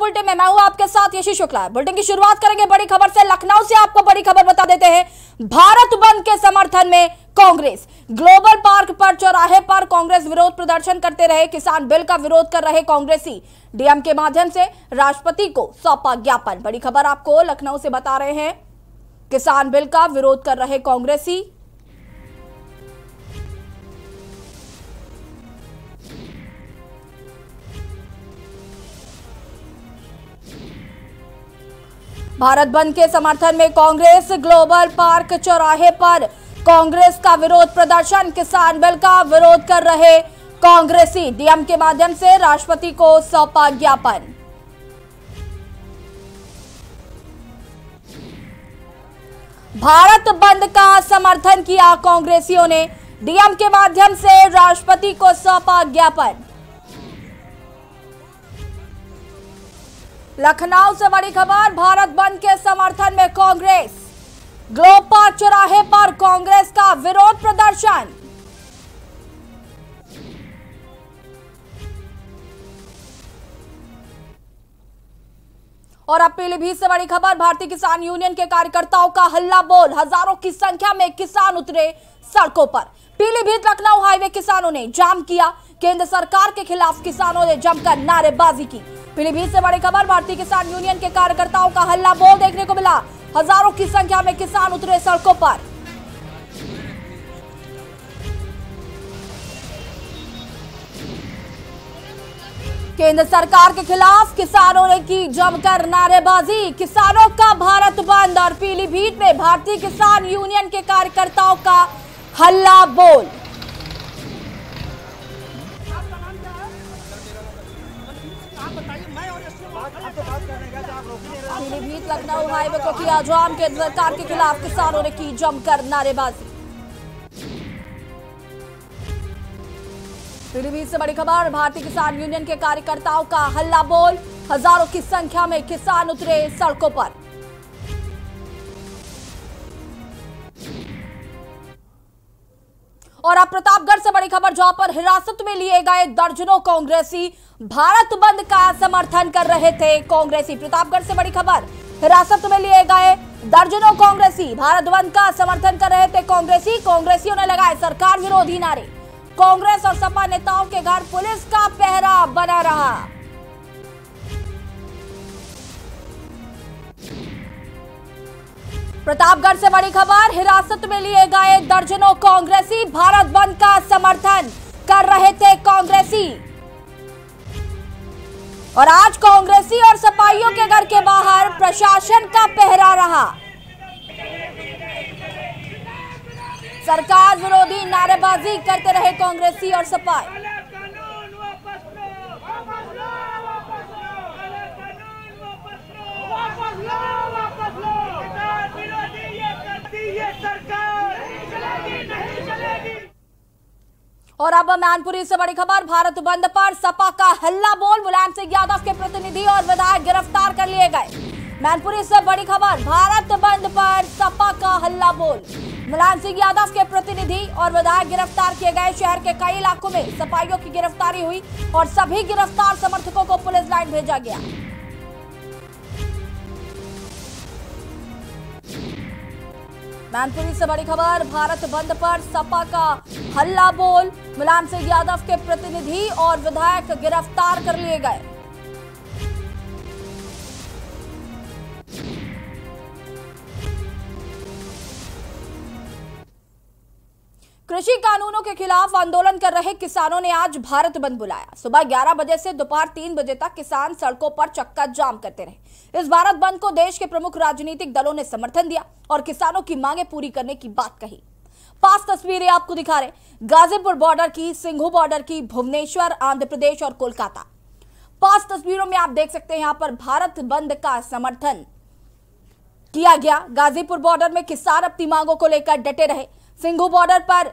Bulletin में मैं हूं आपके साथ यशी शुक्ला। बुलेटिन की शुरुआत करेंगे बड़ी खबर से। लखनऊ से आपको बड़ी खबर बता देते हैं। भारत बंद के समर्थन में कांग्रेस ग्लोबल पार्क पर चौराहे पर कांग्रेस विरोध प्रदर्शन करते रहे। किसान बिल का विरोध कर रहे कांग्रेसी डीएम के माध्यम से राष्ट्रपति को सौंपा ज्ञापन। बड़ी खबर आपको लखनऊ से बता रहे हैं। किसान बिल का विरोध कर रहे कांग्रेसी भारत बंद के समर्थन में कांग्रेस ग्लोबल पार्क चौराहे पर कांग्रेस का विरोध प्रदर्शन। किसान बिल का विरोध कर रहे कांग्रेसी डीएम के माध्यम से राष्ट्रपति को सौंपा ज्ञापन। भारत बंद का समर्थन किया कांग्रेसियों ने। डीएम के माध्यम से राष्ट्रपति को सौंपा ज्ञापन। लखनऊ से बड़ी खबर। भारत बंद के समर्थन में कांग्रेस ग्लोब पार्क चौराहे पर कांग्रेस का विरोध प्रदर्शन। और अब पीलीभीत से बड़ी खबर। भारतीय किसान यूनियन के कार्यकर्ताओं का हल्ला बोल। हजारों की संख्या में किसान उतरे सड़कों पर। पीलीभीत लखनऊ हाईवे किसानों ने जाम किया। केंद्र सरकार के खिलाफ किसानों ने जमकर नारेबाजी की। पीलीभीत से बड़ी खबर। भारतीय किसान यूनियन के कार्यकर्ताओं का हल्ला बोल देखने को मिला। हजारों की संख्या में किसान उतरे सड़कों पर। केंद्र सरकार के खिलाफ किसानों ने की जमकर नारेबाजी। किसानों का भारत बंद और पीलीभीत में भारतीय किसान यूनियन के कार्यकर्ताओं का हल्ला बोल। पीलीभीत लखनऊ हाईवे को किया जाम। केंद्र सरकार के खिलाफ किसानों ने की जमकर नारेबाजी। पीलीभीत से बड़ी खबर। भारतीय किसान यूनियन के कार्यकर्ताओं का हल्ला बोल। हजारों की संख्या में किसान उतरे सड़कों पर। और अब प्रतापगढ़ से बड़ी खबर, जहां पर हिरासत में लिए गए दर्जनों कांग्रेसी भारत बंद का समर्थन कर रहे थे। कांग्रेसी प्रतापगढ़ से बड़ी खबर। हिरासत में लिए गए दर्जनों कांग्रेसी भारत बंद का समर्थन कर रहे थे। कांग्रेसियों ने लगाए सरकार विरोधी नारे। कांग्रेस और सपा नेताओं के घर पुलिस का पहरा बना रहा। प्रतापगढ़ से बड़ी खबर। हिरासत में लिए गए दर्जनों कांग्रेसी भारत बंद का समर्थन कर रहे थे कांग्रेसी। और आज कांग्रेसी और सपाइयों के घर के बाहर प्रशासन का पहरा रहा। सरकार विरोधी नारेबाजी करते रहे कांग्रेसी और सपाई। और अब मैनपुरी से बड़ी खबर। भारत बंद पर सपा का हल्ला बोल। मुलायम सिंह यादव के प्रतिनिधि और विधायक गिरफ्तार कर लिए गए। मैनपुरी से बड़ी खबर। भारत बंद पर सपा का हल्ला बोल। मुलायम सिंह यादव के प्रतिनिधि और विधायक गिरफ्तार किए गए। शहर के कई इलाकों में सपाइयों की गिरफ्तारी हुई और सभी गिरफ्तार समर्थकों को पुलिस लाइन भेजा गया। मैनपुरी से बड़ी खबर। भारत बंद पर सपा का हल्ला बोल। मुलायम सिंह यादव के प्रतिनिधि और विधायक गिरफ्तार कर लिए गए। कृषि कानूनों के खिलाफ आंदोलन कर रहे किसानों ने आज भारत बंद बुलाया। सुबह 11 बजे से दोपहर 3 बजे तक किसान सड़कों पर चक्का जाम करते रहे। इस भारत बंद को देश के प्रमुख राजनीतिक दलों ने समर्थन दिया और किसानों की मांगे पूरी करने की बात कही। 5 तस्वीरें आपको दिखा रहे। गाजीपुर बॉर्डर की, सिंघू बॉर्डर की, भुवनेश्वर, आंध्र प्रदेश और कोलकाता। 5 तस्वीरों में आप देख सकते हैं यहां पर भारत बंद का समर्थन किया गया। गाजीपुर बॉर्डर में किसान अपनी मांगों को लेकर डटे रहे। सिंघू बॉर्डर पर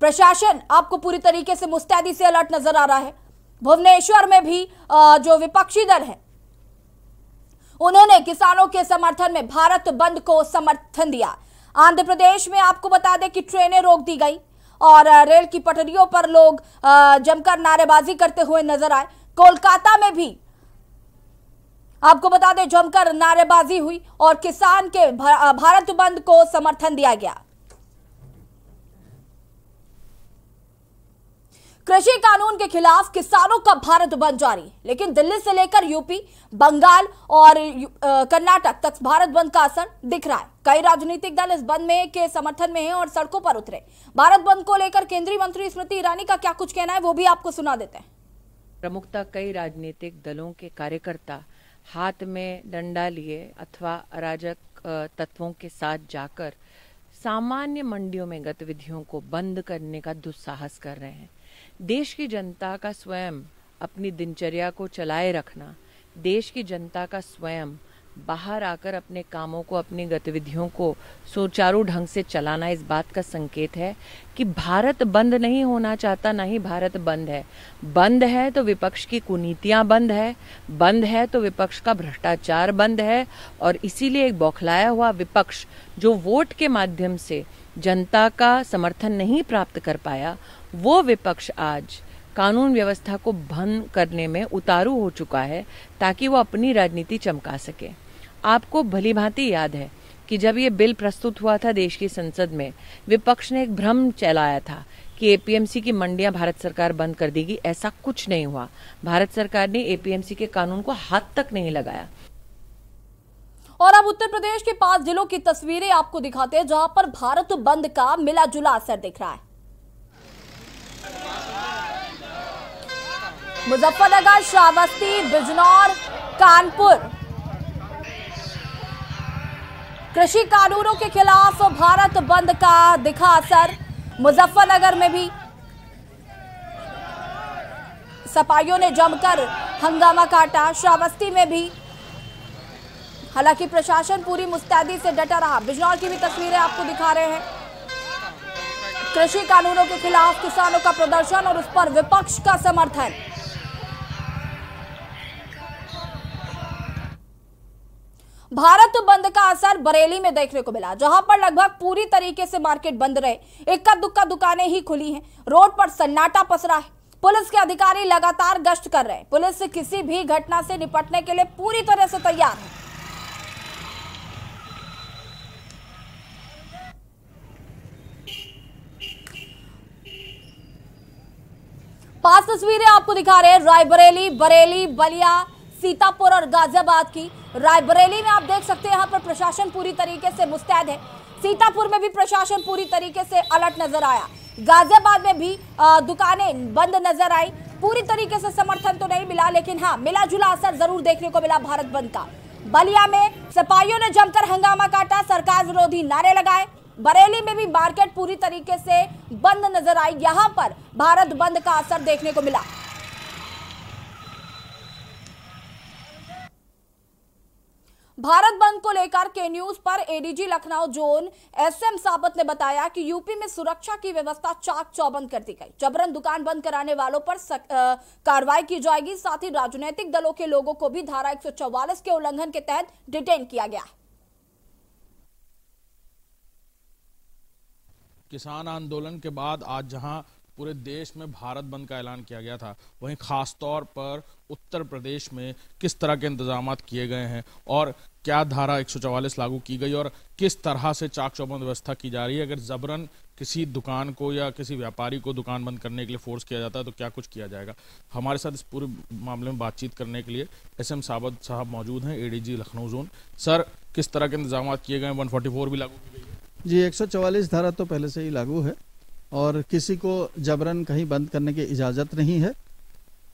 प्रशासन आपको पूरी तरीके से मुस्तैदी से अलर्ट नजर आ रहा है। भुवनेश्वर में भी जो विपक्षी दल है उन्होंने किसानों के समर्थन में भारत बंद को समर्थन दिया। आंध्र प्रदेश में आपको बता दें कि ट्रेनें रोक दी गई और रेल की पटरियों पर लोग जमकर नारेबाजी करते हुए नजर आए। कोलकाता में भी आपको बता दें, जमकर नारेबाजी हुई और किसान के भारत बंद को समर्थन दिया गया। कृषि कानून के खिलाफ किसानों का भारत बंद जारी, लेकिन दिल्ली से लेकर यूपी, बंगाल और कर्नाटक तक भारत बंद का असर दिख रहा है। कई राजनीतिक दल इस बंद में के समर्थन में हैं और सड़कों पर उतरे। भारत बंद को लेकर केंद्रीय मंत्री स्मृति ईरानी का क्या कुछ कहना है, वो भी आपको सुना देते हैं। प्रमुखता कई राजनीतिक दलों के कार्यकर्ता हाथ में डंडा लिए अथवा अराजक तत्वों के साथ जाकर सामान्य मंडियों में गतिविधियों को बंद करने का दुस्साहस कर रहे हैं। देश की जनता का स्वयं अपनी दिनचर्या को चलाए रखना, देश की जनता का स्वयं बाहर आकर अपने कामों को, अपनी गतिविधियों को सुचारू ढंग से चलाना इस बात का संकेत है कि भारत बंद नहीं होना चाहता, ना ही भारत बंद है। बंद है तो विपक्ष की कुनीतियां बंद है तो विपक्ष का भ्रष्टाचार बंद है। और इसीलिए एक बौखलाया हुआ विपक्ष जो वोट के माध्यम से जनता का समर्थन नहीं प्राप्त कर पाया, वो विपक्ष आज कानून व्यवस्था को भंग करने में उतारू हो चुका है ताकि वो अपनी राजनीति चमका सके। आपको भलीभांति याद है कि जब ये बिल प्रस्तुत हुआ था देश की संसद में, विपक्ष ने एक भ्रम चलाया था कि एपीएमसी की मंडियां भारत सरकार बंद कर देगी। ऐसा कुछ नहीं हुआ। भारत सरकार ने एपीएमसी के कानून को हाथ तक नहीं लगाया। और अब उत्तर प्रदेश के 5 जिलों की तस्वीरें आपको दिखाते हैं जहां पर भारत बंद का मिला जुला असर दिख रहा है। मुजफ्फरनगर, श्रावस्ती, बिजनौर, कानपुर। कृषि कानूनों के खिलाफ भारत बंद का दिखा असर। मुजफ्फरनगर में भी सपाइयों ने जमकर हंगामा काटा, श्रावस्ती में भी। हालांकि प्रशासन पूरी मुस्तैदी से डटा रहा। बिजनौर की भी तस्वीरें आपको दिखा रहे हैं। कृषि कानूनों के खिलाफ किसानों का प्रदर्शन और उस पर विपक्ष का समर्थन। भारत बंद का असर बरेली में देखने को मिला, जहां पर लगभग पूरी तरीके से मार्केट बंद रहे। इक्का दुक्का दुकानें ही खुली हैं। रोड पर सन्नाटा पसरा है। पुलिस के अधिकारी लगातार गश्त कर रहे हैं। पुलिस किसी भी घटना से निपटने के लिए पूरी तरह से तैयार है। पांच तस्वीरें आपको दिखा रहे हैं रायबरेली, बरेली, बलिया, सीतापुर और गाजियाबाद की। रायबरेली में आप देख सकते हैं, यहां पर प्रशासन पूरी तरीके से मुस्तैद है। सीतापुर में भी प्रशासन पूरी तरीके से अलर्ट नजर आया। गाजियाबाद में भी दुकानें बंद नजर आई। पूरी तरीके से समर्थन तो नहीं मिला, लेकिन हाँ, मिला जुला असर जरूर देखने को मिला भारत बंद का। बलिया में सिपाहियों ने जमकर हंगामा काटा, सरकार विरोधी नारे लगाए। बरेली में भी मार्केट पूरी तरीके से बंद नजर आई। यहां पर भारत बंद का असर देखने को मिला। भारत बंद को लेकर के न्यूज पर एडीजी लखनऊ जोन एसएम साबत ने बताया कि यूपी में सुरक्षा की व्यवस्था चाक चौबंद कर दी गई। जबरन दुकान बंद कराने वालों पर कार्रवाई की जाएगी। साथ ही राजनीतिक दलों के लोगों को भी धारा 144 के उल्लंघन के तहत डिटेन किया गया। किसान आंदोलन के बाद आज जहां पूरे देश में भारत बंद का ऐलान किया गया था, वहीं खास तौर पर उत्तर प्रदेश में किस तरह के इंतजामात किए गए हैं और क्या धारा 144 लागू की गई और किस तरह से चाक चौबंद व्यवस्था की जा रही है। अगर जबरन किसी दुकान को या किसी व्यापारी को दुकान बंद करने के लिए फोर्स किया जाता है तो क्या कुछ किया जाएगा। हमारे साथ इस पूरे मामले में बातचीत करने के लिए एसएम साबत साहब मौजूद हैं, एडीजी लखनऊ जोन। सर, किस तरह के इंतजाम किए गए हैं? 144 भी लागू की गई है? जी, 144 धारा तो पहले से ही लागू है और किसी को जबरन कहीं बंद करने की इजाज़त नहीं है।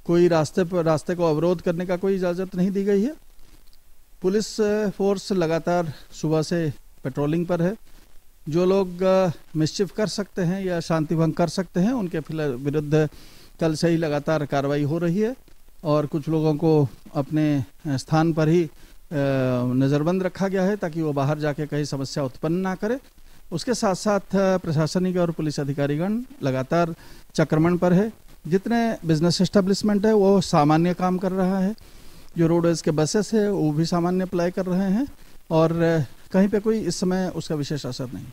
कोई रास्ते को अवरोध करने का कोई इजाज़त नहीं दी गई है। पुलिस फोर्स लगातार सुबह से पेट्रोलिंग पर है। जो लोग मिसचिफ कर सकते हैं या शांति भंग कर सकते हैं, उनके विरुद्ध कल से ही लगातार कार्रवाई हो रही है और कुछ लोगों को अपने स्थान पर ही नज़रबंद रखा गया है ताकि वो बाहर जाके कहीं समस्या उत्पन्न ना करे। उसके साथ साथ प्रशासनिक और पुलिस अधिकारीगण लगातार चक्रमण पर है। जितने बिजनेस एस्टेब्लिशमेंट है वो सामान्य काम कर रहा है। जो रोडवेज के बसेस है वो भी सामान्य अप्लाई कर रहे हैं और कहीं पे कोई इस समय उसका विशेष असर नहीं।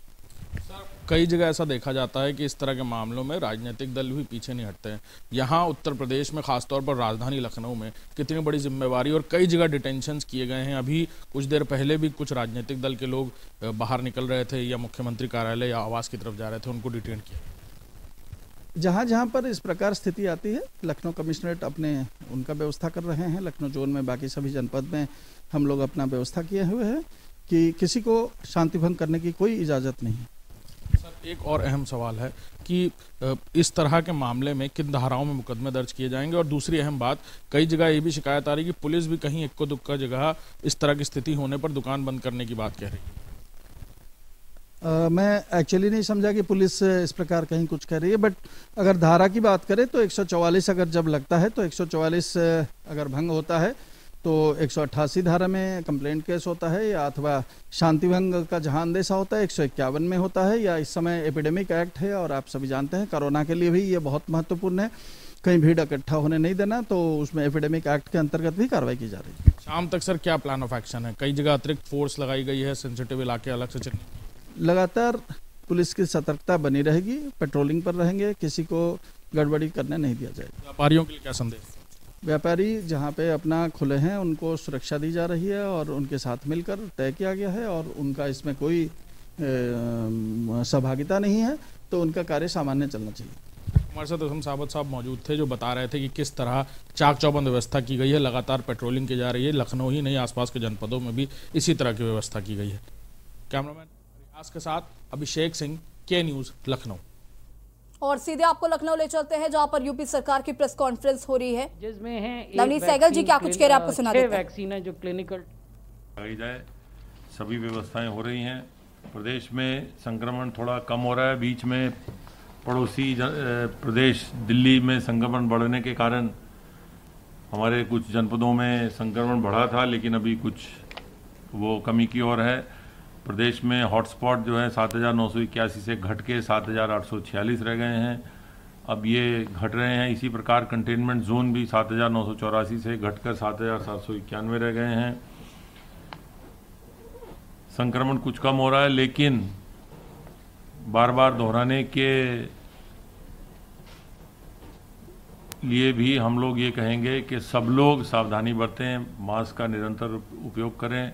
सर, कई जगह ऐसा देखा जाता है कि इस तरह के मामलों में राजनीतिक दल भी पीछे नहीं हटते हैं। यहाँ उत्तर प्रदेश में खासतौर पर राजधानी लखनऊ में कितनी बड़ी जिम्मेवारी और कई जगह डिटेंशंस किए गए हैं। अभी कुछ देर पहले भी कुछ राजनीतिक दल के लोग बाहर निकल रहे थे या मुख्यमंत्री कार्यालय या आवास की तरफ जा रहे थे, उनको डिटेन किया। जहाँ जहाँ पर इस प्रकार स्थिति आती है, लखनऊ कमिश्नरेट अपने उनका व्यवस्था कर रहे हैं। लखनऊ जोन में बाकी सभी जनपद में हम लोग अपना व्यवस्था किए हुए हैं कि किसी को शांति भंग करने की कोई इजाज़त नहीं है। सर, एक और अहम सवाल है कि इस तरह के मामले में किन धाराओं में मुकदमे दर्ज किए जाएंगे, और दूसरी अहम बात, कई जगह ये भी शिकायत आ रही है कि पुलिस भी कहीं इक्को दुक्का जगह इस तरह की स्थिति होने पर दुकान बंद करने की बात कह रही है। मैं एक्चुअली नहीं समझा कि पुलिस इस प्रकार कहीं कुछ कह रही है, बट अगर धारा की बात करें तो 144 अगर जब लगता है तो 144 अगर भंग होता है तो 188 धारा में कंप्लेंट केस होता है, या अथवा शांति भंग का जहां अंदेशा होता है 151 में होता है, या इस समय एपिडेमिक एक्ट है और आप सभी जानते हैं कोरोना के लिए भी ये बहुत महत्वपूर्ण है, कहीं भीड़ इकट्ठा होने नहीं देना, तो उसमें एपिडेमिक एक्ट के अंतर्गत भी कार्रवाई की जा रही है। शाम तक सर क्या प्लान ऑफ एक्शन है? कई जगह अतिरिक्त फोर्स लगाई गई है, सेंसिटिव इलाके अलग से लगातार पुलिस की सतर्कता बनी रहेगी, पेट्रोलिंग पर रहेंगे, किसी को गड़बड़ी करने नहीं दिया जाएगा। व्यापारियों के लिए क्या संदेश? व्यापारी जहां पे अपना खुले हैं उनको सुरक्षा दी जा रही है और उनके साथ मिलकर तय किया गया है और उनका इसमें कोई सहभागिता नहीं है, तो उनका कार्य सामान्य चलना चाहिए। हमारे साथ असम सावत साहब मौजूद थे जो बता रहे थे कि किस तरह चाक चौबंद व्यवस्था की गई है, लगातार पेट्रोलिंग की जा रही है। लखनऊ ही नहीं, आसपास के जनपदों में भी इसी तरह की व्यवस्था की गई है। कैमरामैन रियाज के साथ अभिषेक सिंह, के न्यूज, लखनऊ। और सीधे आपको लखनऊ ले चलते हैं जहां पर यूपी सरकार की प्रेस कॉन्फ्रेंस हो रही है, जिसमें है नवनीत सहगल जी क्या कुछ कह रहे हैं आपको सुना देते हैं। वैक्सीन है जो क्लिनिकल लगाई जाए, सभी व्यवस्थाएं हो रही हैं। प्रदेश में संक्रमण थोड़ा कम हो रहा है, बीच में पड़ोसी प्रदेश दिल्ली में संक्रमण बढ़ने के कारण हमारे कुछ जनपदों में संक्रमण बढ़ा था, लेकिन अभी कुछ वो कमी की ओर है। प्रदेश में हॉटस्पॉट जो है 7,981 से घट के 7,846 रह गए हैं, अब ये घट रहे हैं। इसी प्रकार कंटेनमेंट जोन भी 7,984 से घटकर 7,791 रह गए हैं। संक्रमण कुछ कम हो रहा है, लेकिन बार बार दोहराने के लिए भी हम लोग ये कहेंगे कि सब लोग सावधानी बरतें, मास्क का निरंतर उपयोग करें,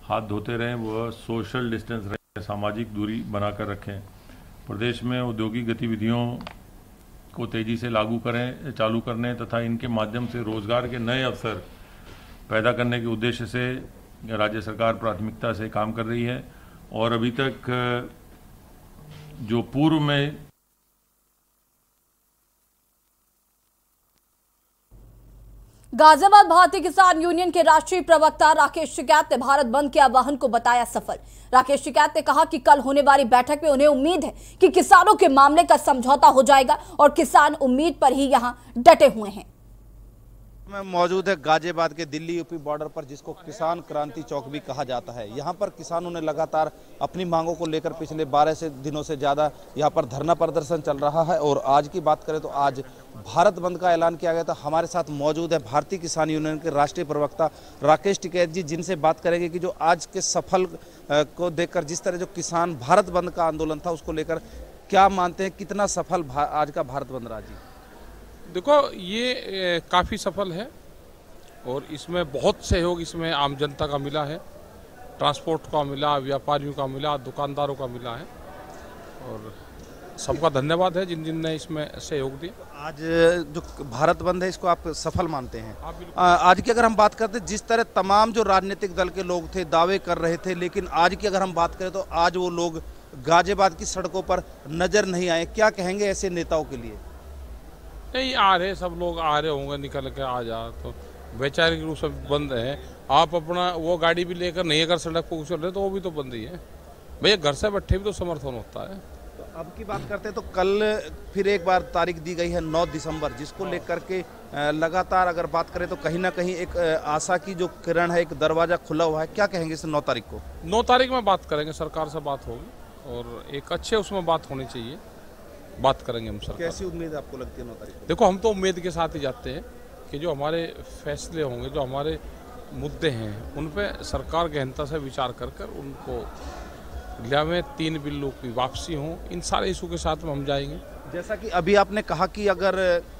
हाथ धोते रहें, वह सोशल डिस्टेंस रखें, सामाजिक दूरी बनाकर रखें। प्रदेश में औद्योगिक गतिविधियों को तेजी से चालू करने तथा इनके माध्यम से रोजगार के नए अवसर पैदा करने के उद्देश्य से राज्य सरकार प्राथमिकता से काम कर रही है। और अभी तक जो पूर्व में गाजियाबाद भारतीय किसान यूनियन के राष्ट्रीय प्रवक्ता राकेश टिकैत ने भारत बंद के आह्वान को बताया सफल। राकेश टिकैत ने कहा कि कल होने वाली बैठक में उन्हें उम्मीद है कि किसानों के मामले का समझौता हो जाएगा और किसान उम्मीद पर ही यहां डटे हुए हैं। में मौजूद है गाजियाबाद के दिल्ली यूपी बॉर्डर पर, जिसको किसान क्रांति चौक भी कहा जाता है। यहाँ पर किसानों ने लगातार अपनी मांगों को लेकर पिछले 12 दिनों से ज़्यादा यहाँ पर धरना प्रदर्शन चल रहा है। और आज की बात करें तो आज भारत बंद का ऐलान किया गया था। हमारे साथ मौजूद है भारतीय किसान यूनियन के राष्ट्रीय प्रवक्ता राकेश टिकैत जी, जिनसे बात करेंगे कि जो आज के सफल को देखकर जिस तरह जो किसान भारत बंद का आंदोलन था उसको लेकर क्या मानते हैं, कितना सफल आज का भारत बंद रहा? जी देखो, ये काफ़ी सफल है और इसमें बहुत सहयोग इसमें आम जनता का मिला है, ट्रांसपोर्ट का मिला, व्यापारियों का मिला, दुकानदारों का मिला है और सबका धन्यवाद है जिन जिन ने इसमें सहयोग दिया। आज जो भारत बंद है इसको आप सफल मानते हैं? आज की अगर हम बात करते हैं, जिस तरह तमाम जो राजनीतिक दल के लोग थे दावे कर रहे थे, लेकिन आज की अगर हम बात करें तो आज वो लोग गाजियाबाद की सड़कों पर नजर नहीं आए, क्या कहेंगे ऐसे नेताओं के लिए? नहीं, आ रहे सब लोग आ रहे होंगे, निकल के आ जा, तो वैचारिक रूप से बंद है। आप अपना वो गाड़ी भी लेकर नहीं अगर सड़क पर उछल रहे तो वो भी तो बंद ही है भैया, घर से बैठे भी तो समर्थन होता है। तो अब की बात करते हैं तो कल फिर एक बार तारीख दी गई है 9 दिसंबर, जिसको लेकर के लगातार अगर बात करें तो कहीं ना कहीं एक आशा की जो किरण है, एक दरवाजा खुला हुआ है, क्या कहेंगे इस 9 तारीख को? 9 तारीख में बात करेंगे, सरकार से बात होगी और एक अच्छे उसमें बात होनी चाहिए, बात करेंगे हम सरकार। कैसी उम्मीद आपको लगती है 9 तारीख को? देखो, हम तो उम्मीद के साथ ही जाते हैं कि जो हमारे फैसले होंगे, जो हमारे मुद्दे हैं, उन पे सरकार गहनता से विचार कर उनको लिया में 3 बिलों की वापसी हो, इन सारे इशू के साथ में हम जाएंगे। जैसा कि अभी आपने कहा कि अगर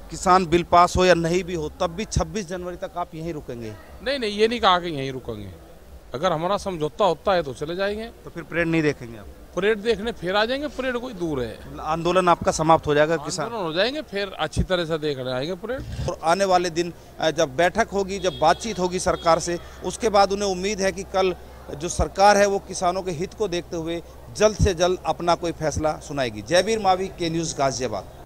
किसान बिल पास हो या नहीं भी हो तब भी 26 जनवरी तक आप यहीं रुकेंगे? नहीं, ये नहीं कहा कि यहीं रुकेंगे। अगर हमारा समझौता होता है तो चले जाएंगे। तो फिर परेड नहीं देखेंगे आप? परेड देखने फिर आ जाएंगे, परेड कोई दूर है। आंदोलन आपका समाप्त हो जाएगा? किसान आंदोलन हो जाएंगे, फिर अच्छी तरह से देखने आएंगे परेड। और आने वाले दिन जब बैठक होगी, जब बातचीत होगी सरकार से, उसके बाद उन्हें उम्मीद है कि कल जो सरकार है वो किसानों के हित को देखते हुए जल्द से जल्द अपना कोई फैसला सुनाएगी। जयवीर मावी, के न्यूज़, गाजियाबाद।